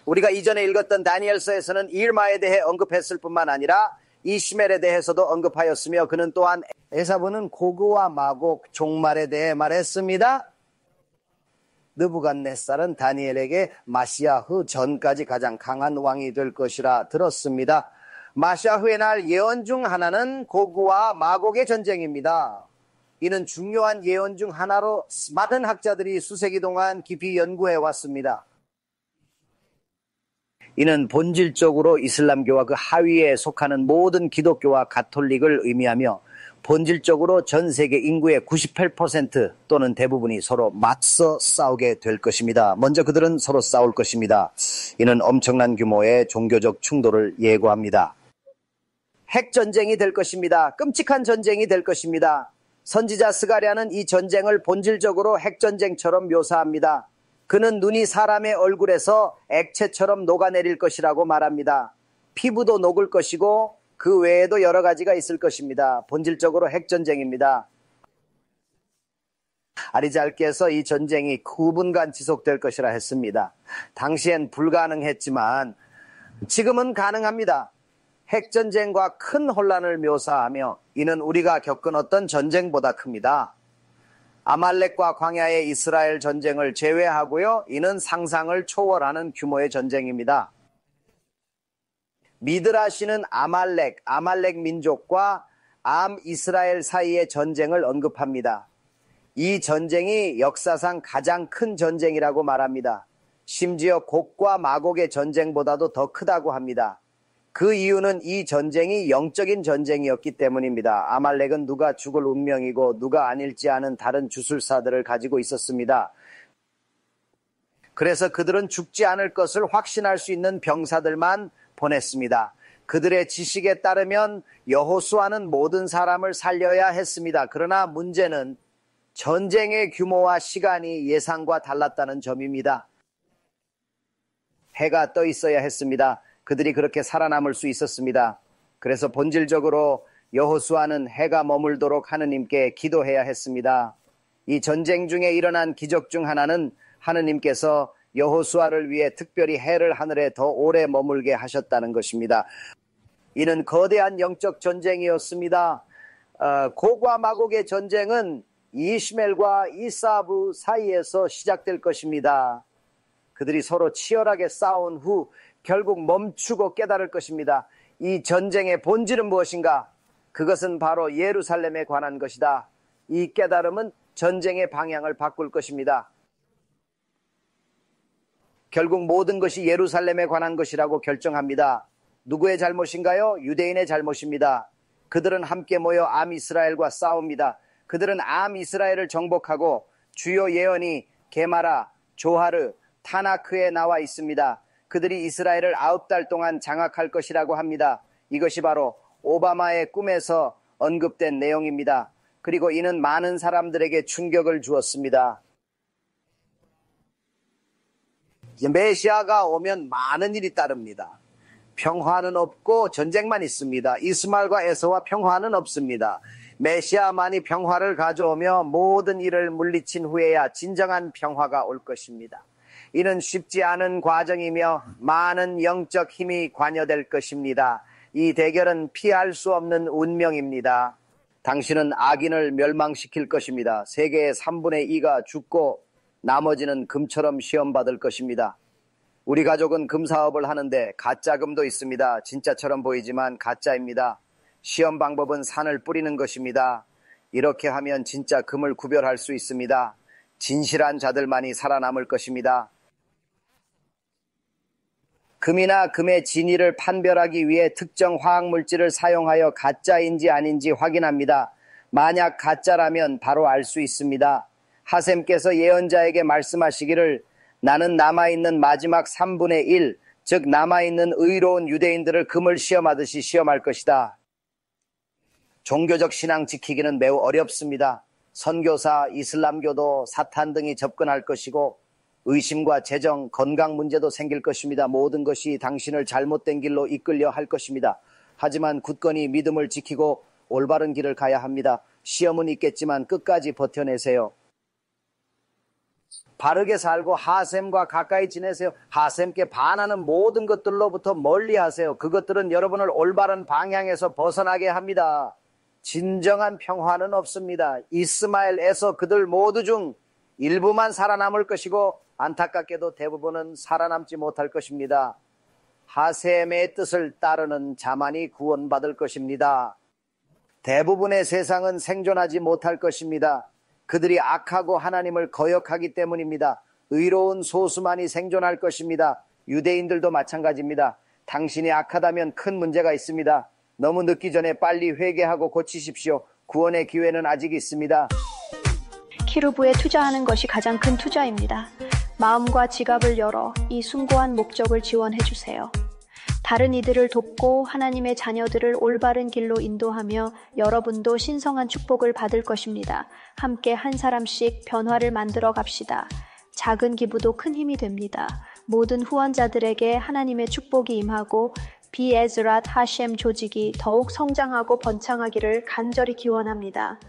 우리가 이전에 읽었던 다니엘서에서는 일마에 대해 언급했을 뿐만 아니라 이시멜에 대해서도 언급하였으며 그는 또한 에사브는 고그와 마곡 종말에 대해 말했습니다. 느부갓네살은 다니엘에게 마시아흐 전까지 가장 강한 왕이 될 것이라 들었습니다. 마시아흐의 날 예언 중 하나는 고그와 마곡의 전쟁입니다. 이는 중요한 예언 중 하나로 많은 학자들이 수세기 동안 깊이 연구해 왔습니다. 이는 본질적으로 이슬람교와 그 하위에 속하는 모든 기독교와 가톨릭을 의미하며 본질적으로 전 세계 인구의 98% 또는 대부분이 서로 맞서 싸우게 될 것입니다. 먼저 그들은 서로 싸울 것입니다. 이는 엄청난 규모의 종교적 충돌을 예고합니다. 핵전쟁이 될 것입니다. 끔찍한 전쟁이 될 것입니다. 선지자 스가랴는 이 전쟁을 본질적으로 핵전쟁처럼 묘사합니다. 그는 눈이 사람의 얼굴에서 액체처럼 녹아내릴 것이라고 말합니다. 피부도 녹을 것이고 그 외에도 여러 가지가 있을 것입니다. 본질적으로 핵전쟁입니다. 아리잘께서 이 전쟁이 9분간 지속될 것이라 했습니다. 당시엔 불가능했지만 지금은 가능합니다. 핵전쟁과 큰 혼란을 묘사하며 이는 우리가 겪은 어떤 전쟁보다 큽니다. 아말렉과 광야의 이스라엘 전쟁을 제외하고요. 이는 상상을 초월하는 규모의 전쟁입니다. 미드라시는 아말렉 민족과 암 이스라엘 사이의 전쟁을 언급합니다. 이 전쟁이 역사상 가장 큰 전쟁이라고 말합니다. 심지어 곡과 마곡의 전쟁보다도 더 크다고 합니다. 그 이유는 이 전쟁이 영적인 전쟁이었기 때문입니다. 아말렉은 누가 죽을 운명이고 누가 아닐지 아는 다른 주술사들을 가지고 있었습니다. 그래서 그들은 죽지 않을 것을 확신할 수 있는 병사들만 보냈습니다. 그들의 지식에 따르면 여호수아는 모든 사람을 살려야 했습니다. 그러나 문제는 전쟁의 규모와 시간이 예상과 달랐다는 점입니다. 해가 떠 있어야 했습니다. 그들이 그렇게 살아남을 수 있었습니다. 그래서 본질적으로 여호수아는 해가 머물도록 하느님께 기도해야 했습니다. 이 전쟁 중에 일어난 기적 중 하나는 하느님께서 여호수아를 위해 특별히 해를 하늘에 더 오래 머물게 하셨다는 것입니다. 이는 거대한 영적 전쟁이었습니다. 고과 마곡의 전쟁은 이시멜과 이사브 사이에서 시작될 것입니다. 그들이 서로 치열하게 싸운 후 결국 멈추고 깨달을 것입니다. 이 전쟁의 본질은 무엇인가? 그것은 바로 예루살렘에 관한 것이다. 이 깨달음은 전쟁의 방향을 바꿀 것입니다. 결국 모든 것이 예루살렘에 관한 것이라고 결정합니다. 누구의 잘못인가요? 유대인의 잘못입니다. 그들은 함께 모여 암 이스라엘과 싸웁니다. 그들은 암 이스라엘을 정복하고 주요 예언이 게마라, 조하르, 타나크에 나와 있습니다. 그들이 이스라엘을 9달 동안 장악할 것이라고 합니다. 이것이 바로 오바마의 꿈에서 언급된 내용입니다. 그리고 이는 많은 사람들에게 충격을 주었습니다. 메시아가 오면 많은 일이 따릅니다. 평화는 없고 전쟁만 있습니다. 이스마엘과 에서와 평화는 없습니다. 메시아만이 평화를 가져오며 모든 일을 물리친 후에야 진정한 평화가 올 것입니다. 이는 쉽지 않은 과정이며 많은 영적 힘이 관여될 것입니다. 이 대결은 피할 수 없는 운명입니다. 당신은 악인을 멸망시킬 것입니다. 세계의 3분의 2가 죽고 나머지는 금처럼 시험받을 것입니다. 우리 가족은 금사업을 하는데 가짜금도 있습니다. 진짜처럼 보이지만 가짜입니다. 시험 방법은 산을 뿌리는 것입니다. 이렇게 하면 진짜 금을 구별할 수 있습니다. 진실한 자들만이 살아남을 것입니다. 금이나 금의 진위를 판별하기 위해 특정 화학물질을 사용하여 가짜인지 아닌지 확인합니다. 만약 가짜라면 바로 알 수 있습니다. 하셈께서 예언자에게 말씀하시기를 나는 남아있는 마지막 3분의 1, 즉 남아있는 의로운 유대인들을 금을 시험하듯이 시험할 것이다. 종교적 신앙 지키기는 매우 어렵습니다. 선교사, 이슬람교도 사탄 등이 접근할 것이고 의심과 재정, 건강 문제도 생길 것입니다. 모든 것이 당신을 잘못된 길로 이끌려 할 것입니다. 하지만 굳건히 믿음을 지키고 올바른 길을 가야 합니다. 시험은 있겠지만 끝까지 버텨내세요. 바르게 살고 하셈과 가까이 지내세요. 하셈께 반하는 모든 것들로부터 멀리 하세요. 그것들은 여러분을 올바른 방향에서 벗어나게 합니다. 진정한 평화는 없습니다. 이스마엘에서 그들 모두 중 일부만 살아남을 것이고 안타깝게도 대부분은 살아남지 못할 것입니다. 하셈의 뜻을 따르는 자만이 구원받을 것입니다. 대부분의 세상은 생존하지 못할 것입니다. 그들이 악하고 하나님을 거역하기 때문입니다. 의로운 소수만이 생존할 것입니다. 유대인들도 마찬가지입니다. 당신이 악하다면 큰 문제가 있습니다. 너무 늦기 전에 빨리 회개하고 고치십시오. 구원의 기회는 아직 있습니다. 키루브에 투자하는 것이 가장 큰 투자입니다. 마음과 지갑을 열어 이 숭고한 목적을 지원해 주세요. 다른 이들을 돕고 하나님의 자녀들을 올바른 길로 인도하며 여러분도 신성한 축복을 받을 것입니다. 함께 한 사람씩 변화를 만들어 갑시다. 작은 기부도 큰 힘이 됩니다. 모든 후원자들에게 하나님의 축복이 임하고 비에즈랏 하셴 조직이 더욱 성장하고 번창하기를 간절히 기원합니다.